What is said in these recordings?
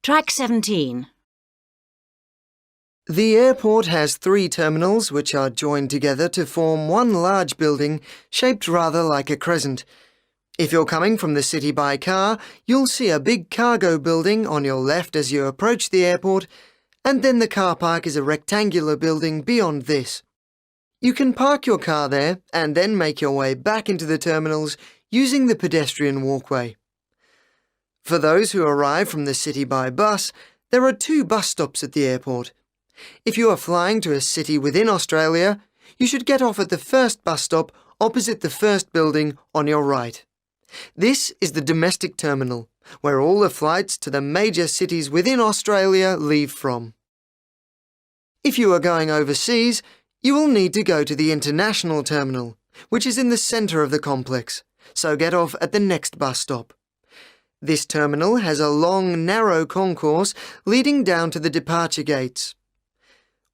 Track 17. The airport has 3 terminals which are joined together to form one large building shaped rather like a crescent. If you're coming from the city by car, you'll see a big cargo building on your left as you approach the airport, and then the car park is a rectangular building beyond this. You can park your car there and then make your way back into the terminals using the pedestrian walkway. For those who arrive from the city by bus, there are 2 bus stops at the airport. If you are flying to a city within Australia, you should get off at the first bus stop opposite the first building on your right. This is the domestic terminal, where all the flights to the major cities within Australia leave from. If you are going overseas, you will need to go to the international terminal, which is in the centre of the complex, so get off at the next bus stop. This terminal has a long, narrow concourse leading down to the departure gates.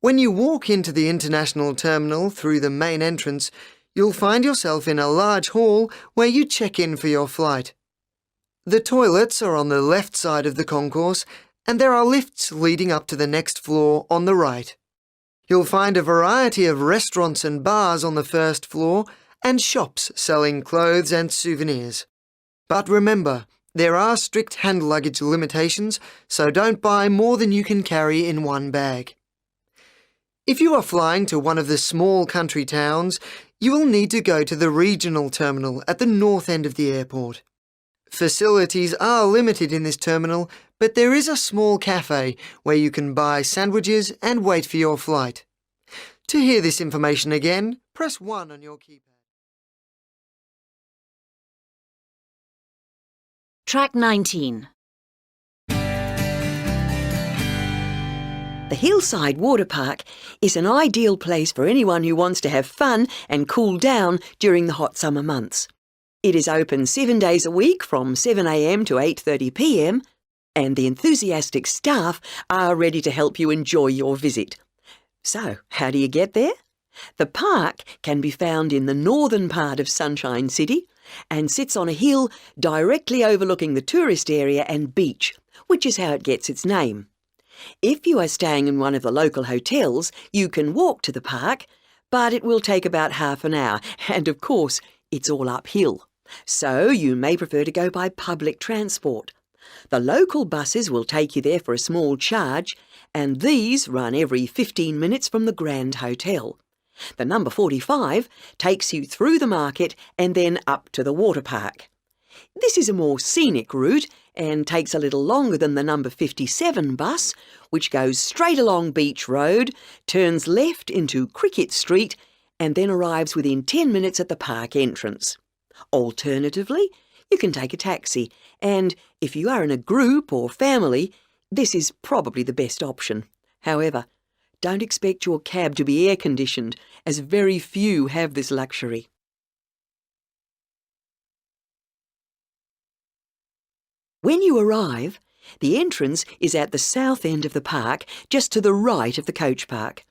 When you walk into the international terminal through the main entrance, you'll find yourself in a large hall where you check in for your flight. The toilets are on the left side of the concourse, and there are lifts leading up to the next floor on the right. You'll find a variety of restaurants and bars on the first floor and shops selling clothes and souvenirs. But remember, there are strict hand luggage limitations, so don't buy more than you can carry in one bag. If you are flying to one of the small country towns, you will need to go to the regional terminal at the north end of the airport. Facilities are limited in this terminal, but there is a small cafe where you can buy sandwiches and wait for your flight. To hear this information again, press 1 on your keypad. Track 19. The Hillside Water Park is an ideal place for anyone who wants to have fun and cool down during the hot summer months. It is open 7 days a week from 7 a.m. to 8:30 p.m, and the enthusiastic staff are ready to help you enjoy your visit. So, how do you get there? The park can be found in the northern part of Sunshine City and sits on a hill directly overlooking the tourist area and beach, which is how it gets its name. If you are staying in one of the local hotels, you can walk to the park, but it will take about half an hour, and of course, it's all uphill. So you may prefer to go by public transport. The local buses will take you there for a small charge, and these run every 15 minutes from the Grand Hotel. The number 45 takes you through the market and then up to the water park. This is a more scenic route and takes a little longer than the number 57 bus, which goes straight along Beach Road, turns left into Cricket Street, and then arrives within 10 minutes at the park entrance. Alternatively, you can take a taxi, and if you are in a group or family, this is probably the best option. However, don't expect your cab to be air-conditioned, as very few have this luxury. When you arrive, the entrance is at the south end of the park, just to the right of the coach park.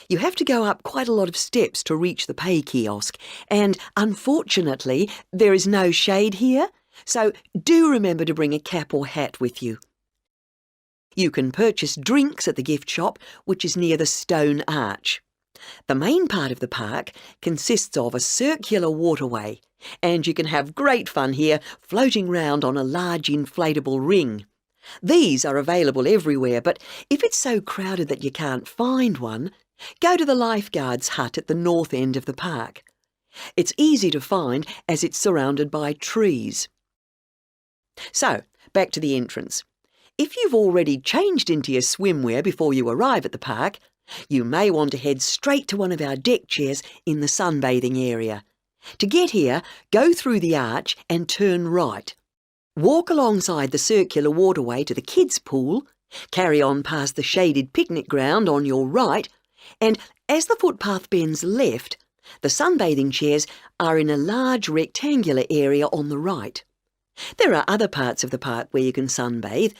You have to go up quite a lot of steps to reach the pay kiosk, and unfortunately, there is no shade here, so do remember to bring a cap or hat with you. You can purchase drinks at the gift shop, which is near the stone arch. The main part of the park consists of a circular waterway, and you can have great fun here floating round on a large inflatable ring. These are available everywhere, but if it's so crowded that you can't find one, go to the lifeguard's hut at the north end of the park. It's easy to find as it's surrounded by trees. So, back to the entrance. If you've already changed into your swimwear before you arrive at the park, you may want to head straight to one of our deck chairs in the sunbathing area. To get here, go through the arch and turn right. Walk alongside the circular waterway to the kids' pool, carry on past the shaded picnic ground on your right, and as the footpath bends left, the sunbathing chairs are in a large rectangular area on the right. There are other parts of the park where you can sunbathe,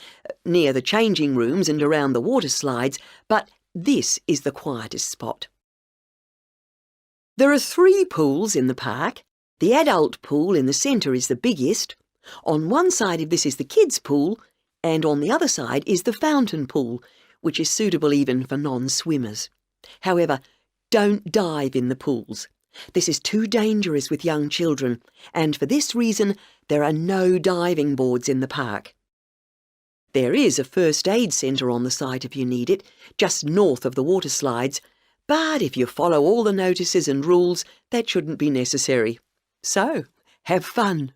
near the changing rooms and around the water slides, but this is the quietest spot. There are 3 pools in the park. The adult pool in the centre is the biggest. On one side of this is the kids' pool, And on the other side is the fountain pool, which is suitable even for non-swimmers. However, don't dive in the pools. This is too dangerous with young children, and for this reason, there are no diving boards in the park. There is a first aid centre on the site if you need it, just north of the water slides, but if you follow all the notices and rules, that shouldn't be necessary. So, have fun.